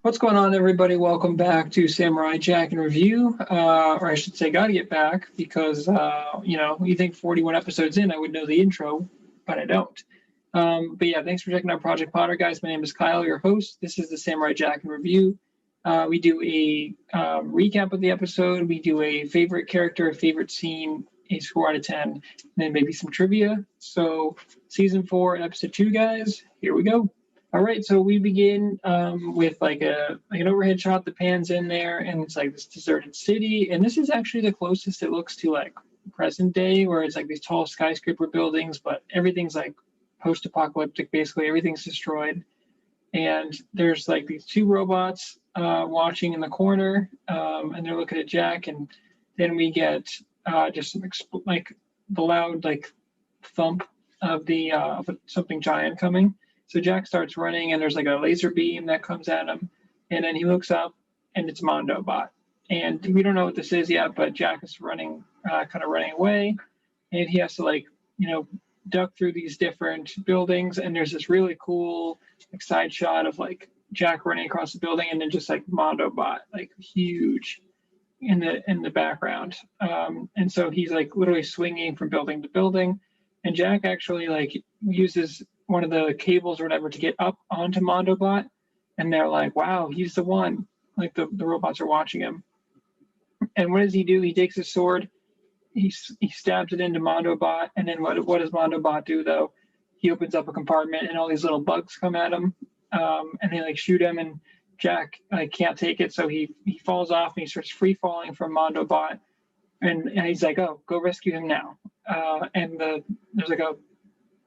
What's going on, everybody? Welcome back to Samurai Jack in Review, or I should say, gotta get back because you think 41 episodes in, I would know the intro, but I don't. But yeah, thanks for checking out Project Potter, guys. My name is Kyle, your host. This is the Samurai Jack in Review. We do a recap of the episode. We do a favorite character, a favorite scene, a score out of 10, and then maybe some trivia. So, season 4, episode 2, guys. Here we go. All right, so we begin with like an overhead shot that pans in there, and it's like this deserted city. And this is actually the closest it looks to like present day, where it's like these tall skyscraper buildings, but everything's like post-apocalyptic. Basically, everything's destroyed. And there's like these two robots watching in the corner, and they're looking at Jack. And then we get just some like the loud like thump of the of something giant coming. So Jack starts running, and there's like a laser beam that comes at him, and then he looks up, and it's Mondo Bot. And we don't know what this is yet, but Jack is running, kind of running away, and he has to duck through these different buildings. And there's this really cool like side shot of like Jack running across the building, and then just like Mondo Bot, like huge in the background. And so he's like literally swinging from building to building, and Jack actually like uses one of the cables or whatever to get up onto Mondo Bot, and they're like, wow, he's the one. Like the robots are watching him. And what does he do? He takes his sword, he stabs it into Mondo Bot, and then what does Mondo Bot do though? He opens up a compartment, and all these little bugs come at him, and they like shoot him, and Jack like can't take it, so he falls off, and he starts free falling from Mondo Bot, and he's like, oh, go rescue him now. And there's like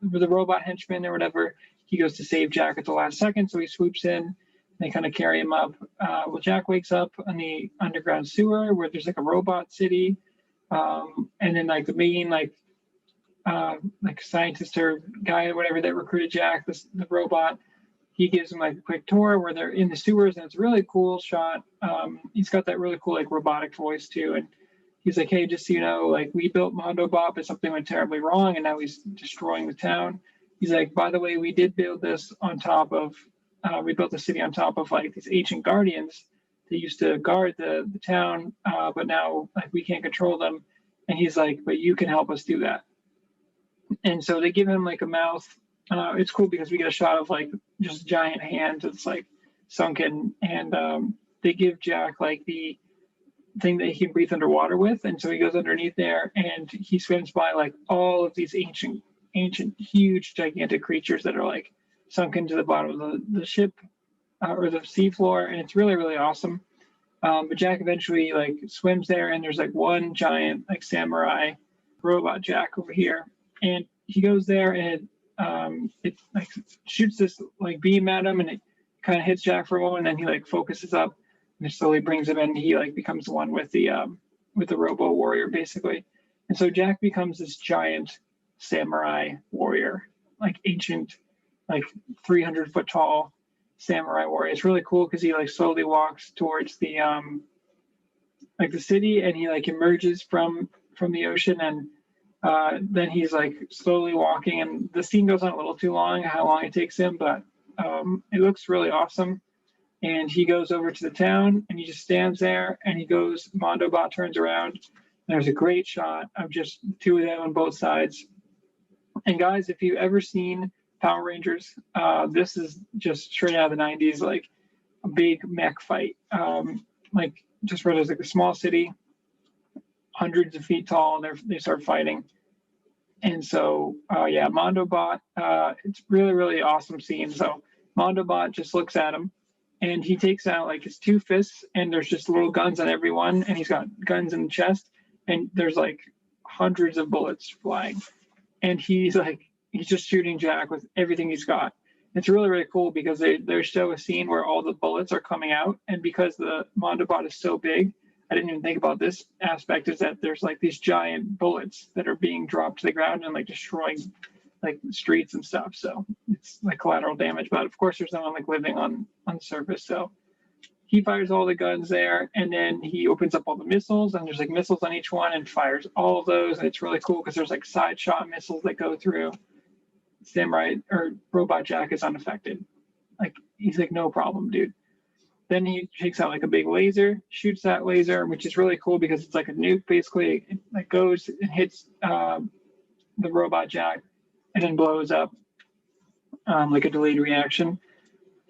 the robot henchman or whatever, he goes to save Jack at the last second, so he swoops in, and they kind of carry him up. Well, Jack wakes up in the underground sewer where there's like a robot city, and then like the main like scientist or guy or whatever that recruited Jack, the robot, he gives him like a quick tour where they're in the sewers, and it's a really cool shot. He's got that really cool like robotic voice too, and he's like, hey, just so you know, like we built Mondo Bot, but something went terribly wrong, and now he's destroying the town. He's like, by the way, we did build this on top of, we built the city on top of like these ancient guardians that used to guard the town, but now like we can't control them. And he's like, but you can help us do that. And so they give him like a mouth. It's cool because we get a shot of like just giant hands that's like sunken, and they give Jack like the thing that he can breathe underwater with, and so he goes underneath there, and he swims by like all of these ancient huge gigantic creatures that are like sunken to the bottom of the ship or the seafloor, and it's really really awesome. But Jack eventually like swims there, and there's like one giant like samurai robot Jack over here, and he goes there, and it like shoots this like beam at him, and it kind of hits Jack for a moment, and then he like focuses up, and it slowly brings him in. He like becomes one with the Robo warrior basically, and so Jack becomes this giant samurai warrior, like ancient, like 300-foot tall samurai warrior. It's really cool because he like slowly walks towards the like the city, and he like emerges from the ocean, and then he's like slowly walking, and the scene goes on a little too long, how long it takes him, but it looks really awesome. And he goes over to the town, and he just stands there, and he goes, Mondo Bot turns around, and there's a great shot of just the two of them on both sides. And guys, if you've ever seen Power Rangers, this is just straight out of the 90s, like a big mech fight. Like just where there's like a small city, hundreds of feet tall, and they start fighting. And so, yeah, Mondo Bot, it's really, really awesome scene. So Mondo Bot just looks at him, and he takes out like his two fists, and there's just little guns on everyone, and he's got guns in the chest, and there's like hundreds of bullets flying. And he's just shooting Jack with everything he's got. It's really, really cool because they show a scene where all the bullets are coming out, and because the Mondo Bot is so big, I didn't even think about this aspect, is that there's like these giant bullets that are being dropped to the ground and like destroying like streets and stuff. So it's like collateral damage, but of course there's no one like living on the surface. So he fires all the guns there, and then he opens up all the missiles, and there's like missiles on each one, and fires all of those. And it's really cool because there's like side shot missiles that go through. Samurai or Robot Jack is unaffected. Like he's like, no problem, dude. Then he takes out like a big laser, shoots that laser, which is really cool because it's like a nuke basically. It like goes and hits the robot Jack and then blows up like a delayed reaction.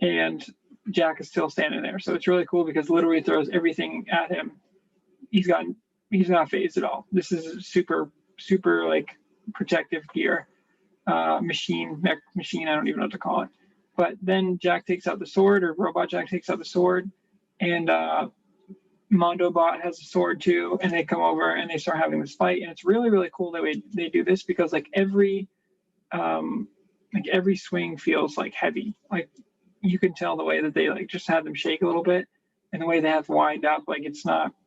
And Jack is still standing there. So it's really cool because literally throws everything at him. He's not phased at all. This is super like protective gear, mech machine. I don't even know what to call it. But then Jack takes out the sword, or Robot Jack takes out the sword, and Mondo Bot has a sword too, and they come over and they start having this fight. And it's really cool that they do this because like every swing feels like heavy. Like you can tell the way that they like just have them shake a little bit, and the way they have to wind up. Like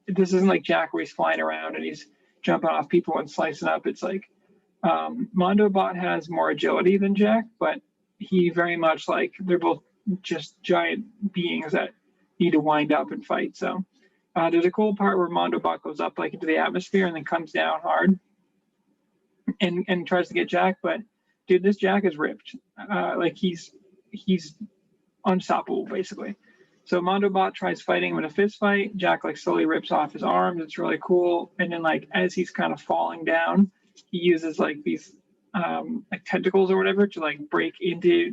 this isn't like Jack where he's flying around and he's jumping off people and slicing up. It's like Mondo Bot has more agility than Jack, but he very much like they're both just giant beings that need to wind up and fight. So there's a cool part where Mondo Bot goes up like into the atmosphere and then comes down hard and tries to get Jack. But dude, this Jack is ripped. Like he's unstoppable basically. So Mondo Bot tries fighting him in a fist fight. Jack like slowly rips off his arms. It's really cool. And then like as he's kind of falling down, he uses like these like tentacles or whatever to like break into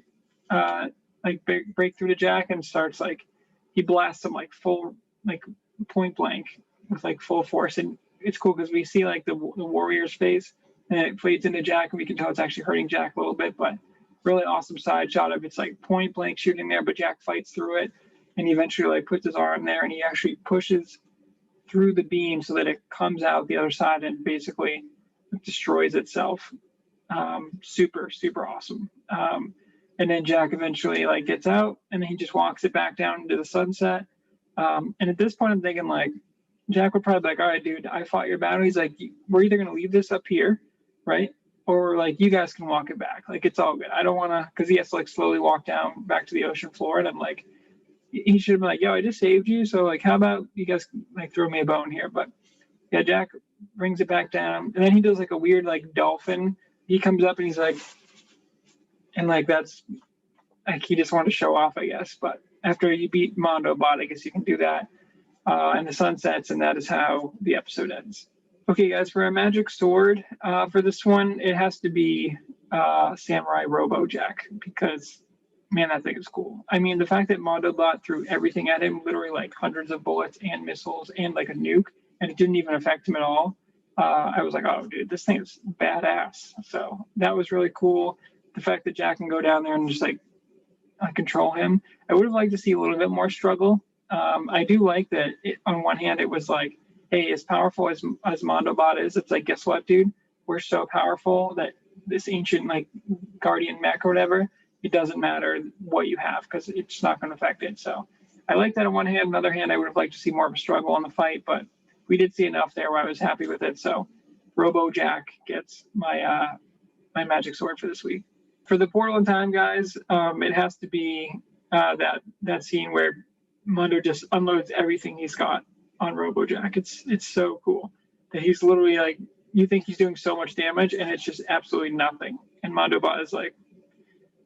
break through the Jack and starts like he blasts him like full like point blank with like full force. And it's cool because we see like the warrior's face and it fades into Jack and we can tell it's actually hurting Jack a little bit, but really awesome side shot of it's like point blank shooting there, but Jack fights through it and he eventually like puts his arm there and he actually pushes through the beam so that it comes out the other side and basically destroys itself. Super awesome. And then Jack eventually like gets out and then he just walks it back down into the sunset. And at this point I'm thinking like Jack would probably be like, all right, dude, I fought your battle. He's like, we're either going to leave this up here, right? Or like you guys can walk it back. Like it's all good. I don't want to, because he has to like slowly walk down back to the ocean floor. And I'm like, he should have been like, yo, I just saved you. So like, how about you guys like throw me a bone here? But yeah, Jack brings it back down. And then he does like a weird like dolphin. He comes up and he's like, and like that's like he just wanted to show off, I guess. But after you beat Mondo Bot, I guess you can do that. And the sun sets, and that is how the episode ends. Okay, guys, for a magic sword, for this one, it has to be Samurai Robo Jack because, man, that thing is cool. I mean, the fact that Mondo Bot threw everything at him, literally like hundreds of bullets and missiles and like a nuke, and it didn't even affect him at all. I was like, oh, dude, this thing is badass. So that was really cool. The fact that Jack can go down there and just like control him. I would have liked to see a little bit more struggle. I do like that on one hand, it was like, hey, as powerful as Mondo Bot is, it's like, guess what, dude? We're so powerful that this ancient like guardian mech or whatever, it doesn't matter what you have because it's not going to affect it. So I like that on one hand. On the other hand, I would have liked to see more of a struggle in the fight, but we did see enough there where I was happy with it. So Robo Jack gets my my magic sword for this week. For the portal in time, guys, it has to be that scene where Mondo just unloads everything he's got on Robo Jack. It's so cool that he's literally like, you think he's doing so much damage and it's just absolutely nothing. And Mondo Bot is like,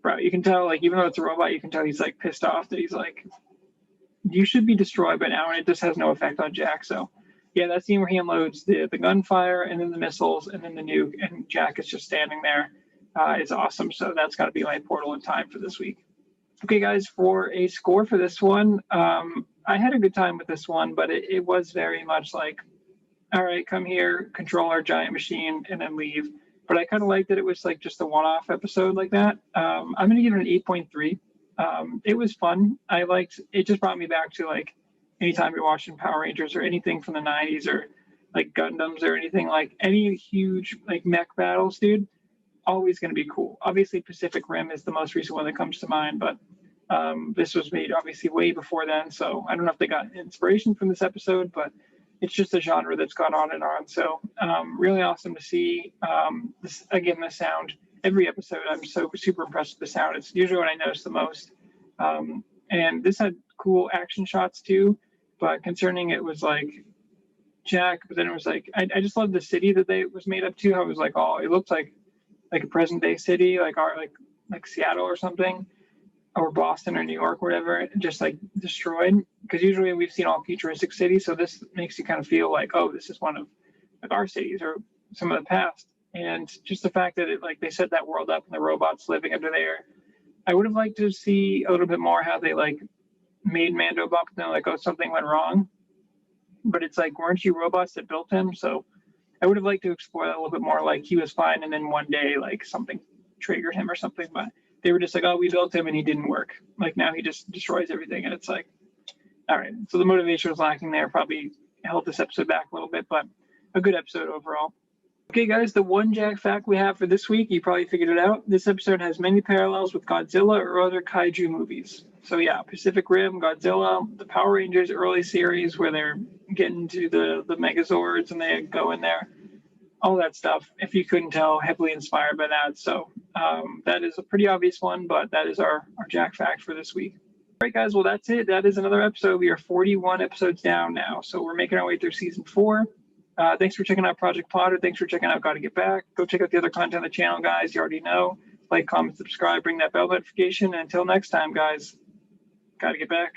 bro, you can tell like even though it's a robot, you can tell he's like pissed off that he's like, you should be destroyed by now, and it just has no effect on Jack. So yeah, that scene where he unloads the gunfire and then the missiles and then the nuke, and Jack is just standing there is awesome. So that's got to be my portal in time for this week. Okay, guys, for a score for this one, I had a good time with this one, but it was very much like, all right, come here, control our giant machine, and then leave. But I kind of liked that it was like just a one-off episode like that. I'm going to give it an 8.3. It was fun. I liked it. Just brought me back to like anytime you're watching Power Rangers or anything from the 90s or like Gundams or anything, like any huge like mech battles, dude, always going to be cool. Obviously Pacific Rim is the most recent one that comes to mind, but this was made obviously way before then. So I don't know if they got inspiration from this episode, but it's just a genre that's gone on and on. So really awesome to see this, again, the sound. Every episode, I'm so super impressed with the sound. It's usually what I notice the most. And this had cool action shots too, but concerning it was like Jack, but then it was like, I just love the city that they was made up to. I was like, oh, it looks like a present day city, like like Seattle or something, or Boston or New York, whatever, just like destroyed. because usually we've seen all futuristic cities, so this makes you kind of feel like, oh, this is one of like our cities or some of the past. And just the fact that they set that world up and the robots living under there. I would have liked to see a little bit more how they made Mondo Bot, and like, oh, something went wrong. But it's like, weren't you robots that built him? So I would have liked to explore that a little bit more. Like, he was fine, and then one day, like, something triggered him or something. But they were just like, oh, we built him and he didn't work. Like, now he just destroys everything. And it's like, all right. So the motivation was lacking there. Probably held this episode back a little bit, but a good episode overall. Okay, guys, the one Jack fact we have for this week, you probably figured it out. This episode has many parallels with Godzilla or other kaiju movies. So yeah, Pacific Rim, Godzilla, the Power Rangers early series where they're getting to the Megazords and they go in there, all that stuff. If you couldn't tell, heavily inspired by that. So that is a pretty obvious one, but that is our Jack fact for this week. All right, guys, well, that's it. That is another episode. We are 41 episodes down now, so we're making our way through season 4. Thanks for checking out Project Potter. Thanks for checking out Gotta Get Back. Go check out the other content on the channel, guys. You already know. Like, comment, subscribe, ring that bell notification. And until next time, guys, gotta get back.